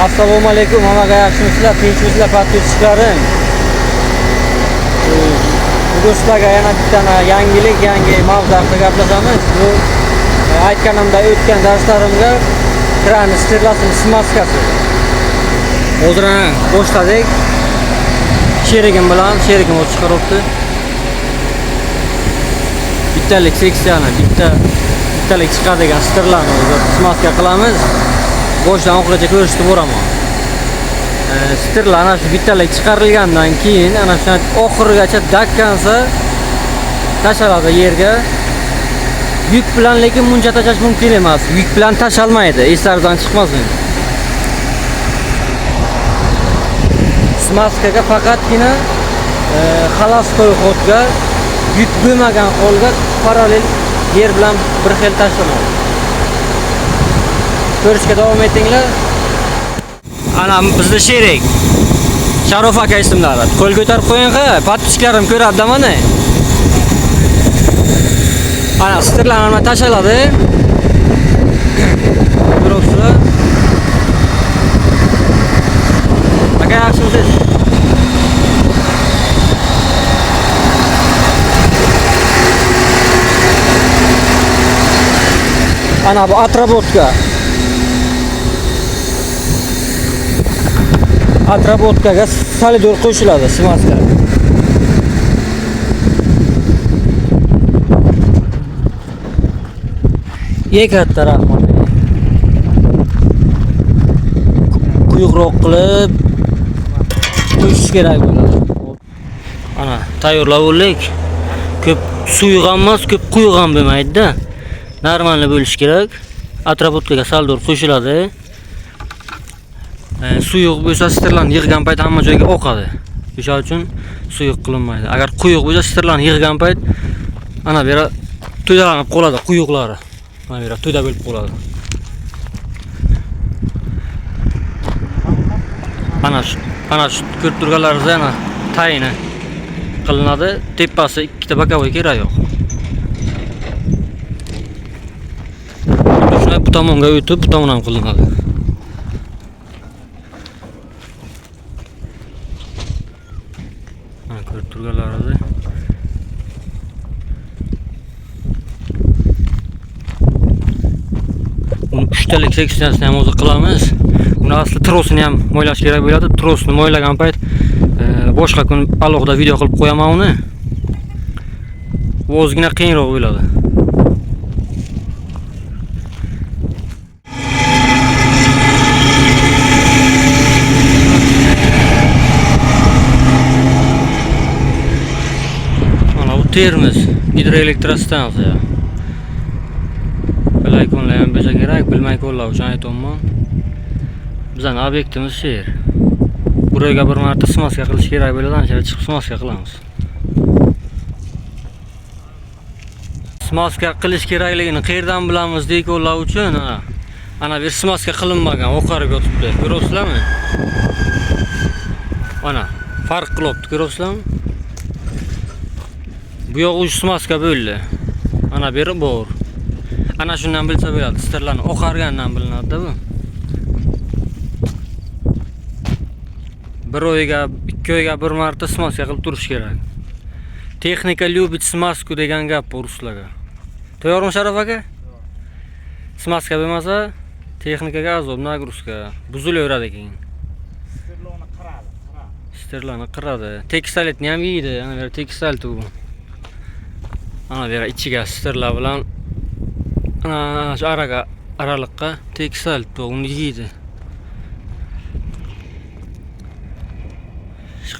Assalomu alaykum, hammaga yaxshimisizlar, tinchmisizlar, podpischiklarim. Bugun sizlarga yana bitta yangilik, yangi mavzu haqida gaplashamiz. Bu aytganimda o'tgan darslarimga kran stirlasini smaskasi. Hozir boshladik. Sherigim bilan, sherigim o'z chiqaribdi. Bittalik seksiyani, bittalik chiqadigan stirlarni smaska qilamiz. Boshdan oxirigacha ko'rishni boraman. Stirlar ana shu bittalik chiqarilgandan keyin ana shu oxirigacha dakkansa tashaladi yerga. Yuk bilan lekin muncha tashlash mumkin emas. Yuk bilan tashalmaydi, eslaringizdan chiqmasin. Smaskaga faqatgina xalaskoy xodga yuk bo'lmagan holga parallel yer bilan bir xil tashlanadi. Ko'rishga davom etinglar. Ana bizda sherik. Sharof aka ismlari. Qo'l ko'tarib qo'ying-ha, podpischiklarim ko'radi mana. Ana stirlarni tashaladi. Ko'ribsizlar? Aka yaxshimisiz? Ana bu atrobotka. Atrobotkaga solidor qo'shiladi smaska. Katta rahmat. Quyuqroq qilib qo'yish kerak bo'ladi. Ana tayyorlab bo'ldik. Ko'p suyuq emas, ko'p quyuq ham bo'lmaydi-da. Normalni bo'lish kerak. Atrobotkaga solidor qo'shiladi. Suyuq bo'lsa stirlarni yig'gan payt hamma joyga oqadi. O'sha uchun suyuq qilinmaydi. Agar quyuq bo'lsa stirlarni yig'gan payt ana bu yerga to'dalanib qoladi quyuqlari. Mana bu yerga to'da bo'lib qoladi. Ana shu ko'rib turganlaringiz ana tayini qilinadi. Tepasi ikkita bokovoy kerak yo'q. Shunday bu tomonga o'tib, bu tomon ham qilinadi. Ko'rib turganlaringiz. Uni 3 talik seksiyasini ham o'zi qilamiz. Uni asli trosini ham moylash kerak bo'ladi. Trosni moylagan payt boshqa kun alohida video qilib qo'yaman uni. Bu ozgina qiyinroq bo'ladi. Termiz gidroelektrostansiya. Bilaykonlar ham bo'lsa kerak, bilmay qo'llar uchun aytaman. Bizning obyektimiz shu yer. Burayga bir marta smaska qilish kerak bo'ladi, ancha chiqib smaska qilamiz. Smaska qilish kerakligini qayerdan bilamiz deyko'llar uchun ana bir smaska qilinmagan oqarib yotibdi. Ko'rasizlarmi? Mana farq qilibdi, ko'rasizlarmi? Bu yoq uch smaska bo'ldi. Ana beri bor. Ana shundan bilsa bo'ladi. Stirlarni oqargandan bilinadi bu. Bir oyga, ikki oyga bir marta smaska qilib turish kerak. Texnika любит smasku degan gap bor ruslarga. Tayyormi Sharof aka? Smaska bo'lmasa, texnikaga azob, nagruska buzilaveradi keyin. Stirlarni qiradi. Tekstoletni ham yeydi. Ana bu tekstolet bu. Ana bu yerga ichiga stirlar bilan ana shu araliqqa tekstolet bu uni yeydi.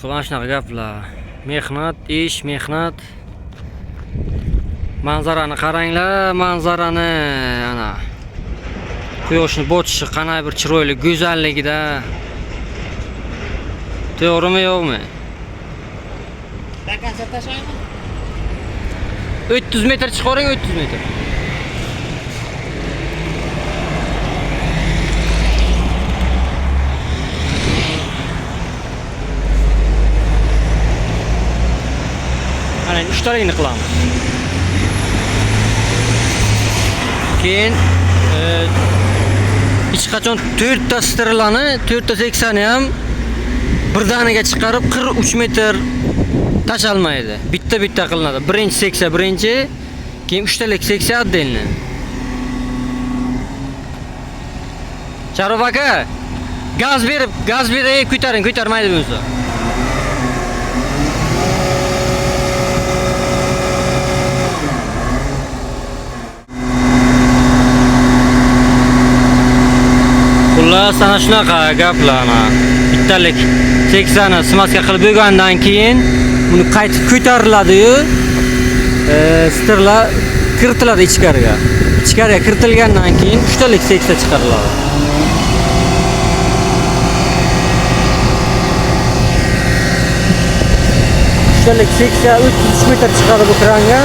Mana shunaqa gaplar. Mehnat, ish, mehnat. Manzarani qaranglar, manzarani ana. Quyoshni botishi qanday bir chiroyli go'zalligida. To'g'rimi yo'qmi? Dakansa tashlaymi? 300 metr chiqaring, 300 metr. Ana 3 talikni qilamiz. Keyin hech qachon 4 ta sterlani, 4 ta 80 ham birdaniga chiqarib 43 metr tashalmaydi. Bitta qilinadi. Birinchi seksiya birinchi, keyin 3 talik seksiya отдельно. Charov aka, gaz berib ko'tarmaydi bunisi. Xullas, ana shunaqa gaplar. Bittalik 80 ni smaska qilib bo'lgandan keyin uni qaytib ko'tariladi-yu, stirlar kiritiladi ichkariga. Ichkariga kiritilgandan keyin 3 talik seksiya chiqariladi. Üstelik 300 metr çıkarıp bu kranga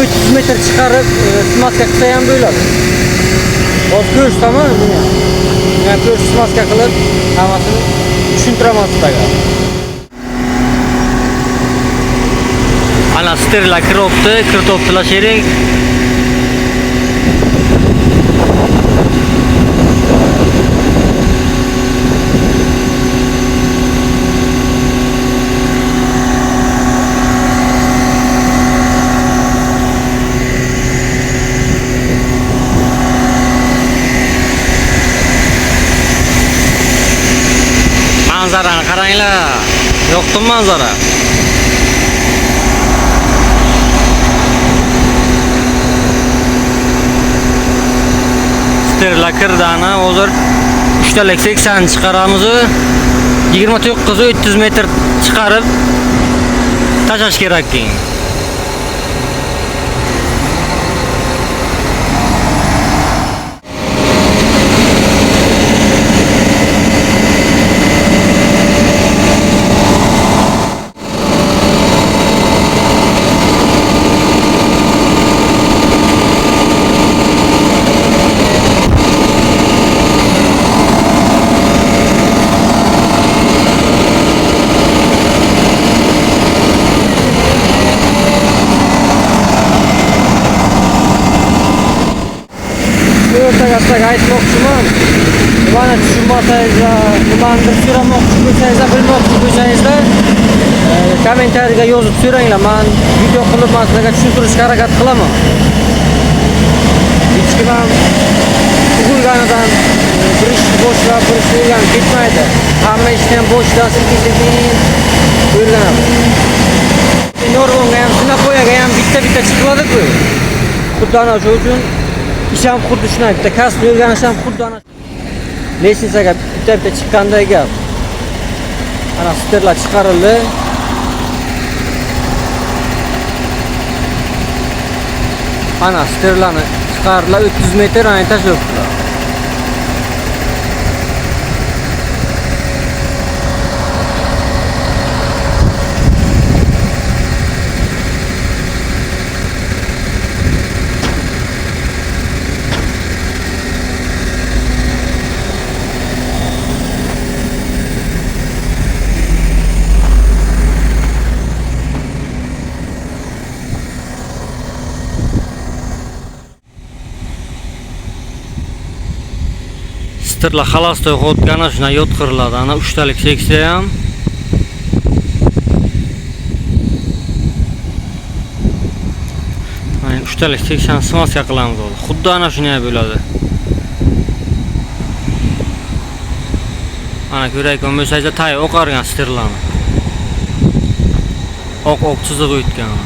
300 metr çıkarıp smaska kısa ham bo'ladi. O ko'rish tamam mı? Yani ko'rish smaska qilib hammasini tushuntiraman sizlarga. Ana sterlar kiritibdilar sherik. Manzarani qaranglar. Yo'qmi manzara? Sterlar kirdani hozir 3 talik 80 chiqaramiz. 29-300 metr chiqarib tashlash kerak keyin. Ortaga aytmoqchiman. Bana tushunmasangizlar, nimanidir so'ramoqchi bo'lsangizlar, bilmoqchi bo'lsangizlar, kommentariyaga yozib so'ranglar. Men video qilib sizlarga tushuntirishga harakat qilaman. Hech kim ham tug'ilganidan bir ishni boshlab, bir ishni o'rganib ketmaydi. Hamma ishni ham boshdan sekin o'rganadi. Norvonga ham, Sinapoyaga ham bitta chiqiladi-ku. Xuddi ana shu uchun ish ham xuddi shunday, bitta kasb o'rganish ham xuddi ana lesinsaga bitta chiqqanday gap. Ana sterlar chiqarildi. Ana sterlarni chiqarilib 300 metr ana tashlabdilar. Sterlar xalosda yo'qotgan shuna yotqiriladi. Ana 3 talik seksiya ham. Mana 3 talik seksiyani smaska qilamiz hozir. Xuddi ana shunday bo'ladi. Ana ko'rayotgan bo'lsangiz, tay o'qargan sterlarni. Oq chiziq o'tgan.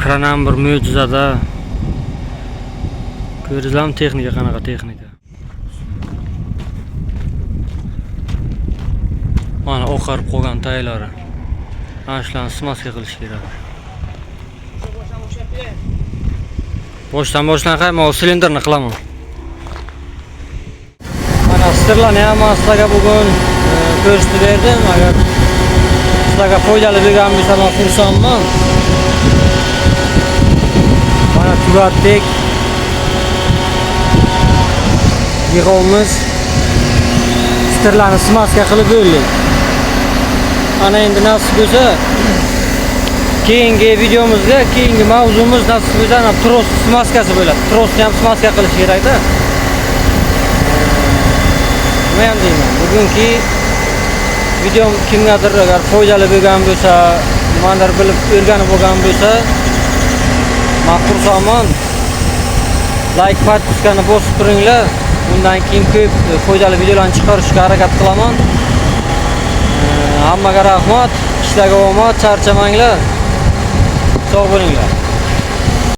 Kranam bir mo'jizada. Ko'ringizlarmi texnika qanaqa texnika? Mana oqarib qolgan taylari. Mana shularni smaska qilish kerak. Boshdan qayma silindrni qilaman. Mana sterlarni ham sizlarga bugun ko'rsatib berdim. Agar sizlarga foydali bo'lgan bo'lsa men xursandman. Mana tugatdik. Yig'ovimiz stirlarni smaska qilib bo'ldik. Ana endi nasib bo'lsa keyingi videomizda, keyingi mavzumuz nasib bo'lsa tros smaskasi bo'ladi. Trosni ham smaska qilish kerak-da. Nima ham deyman? Bugungi videom kimgadir agar foydali bo'lgan bo'lsa, nimadir bilib o'rganib bo'lgan bo'lsa, men xursandman. Like, podpiskani bosib turinglar. Bundan keyin ko'p foydali videolarni chiqarishga harakat qilaman. Hammaga rahmat, ishlarga omad, charchamanglar. Sog' bo'linglar.